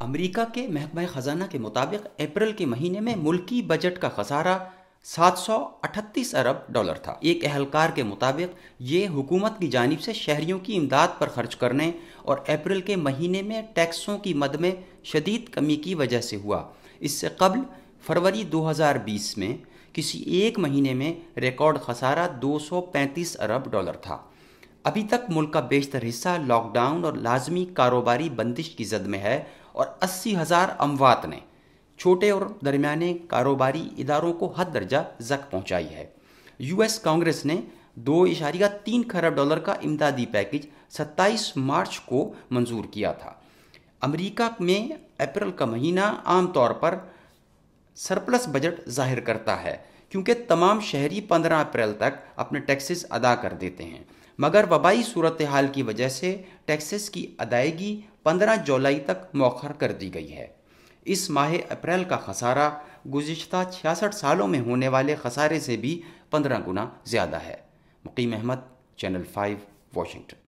امریکہ کے محکمہ خزانہ کے مطابق اپریل کے مہینے میں ملکی بجٹ کا خسارہ 738 ارب ڈالر تھا۔ ایک اہلکار کے مطابق یہ حکومت کی جانب سے شہریوں کی امداد پر خرچ کرنے اور اپریل کے مہینے میں ٹیکسوں کی مد میں شدید کمی کی وجہ سے ہوا۔ اس سے قبل فروری 2020 میں کسی ایک مہینے میں ریکارڈ خسارہ 235 ارب ڈالر تھا۔ ابھی تک ملک کا بیشتر حصہ لاک ڈاؤن اور لازمی کاروباری بندش کی زد میں ہے اور 80,000 اموات نے چھوٹے اور درمیانے کاروباری اداروں کو حد درجہ زک پہنچائی ہے۔ یو ایس کانگریس نے 2.3 کھرب ڈالر کا امدادی پیکج 27 مارچ کو منظور کیا تھا۔ امریکہ میں اپریل کا مہینہ عام طور پر سرپلس بجٹ ظاہر کرتا ہے کیونکہ تمام شہری 15 اپریل تک اپنے ٹیکسز ادا کر دیتے ہیں، مگر وبائی صورتحال کی وجہ سے ٹیکسز کی ادائیگی 15 جولائی تک مؤخر کر دی گئی ہے۔ اس ماہ اپریل کا خسارہ گزشتہ 66 سالوں میں ہونے والے خسارے سے بھی 15 گنا زیادہ ہے۔ مقیم احمد، چینل 5، واشنگٹن۔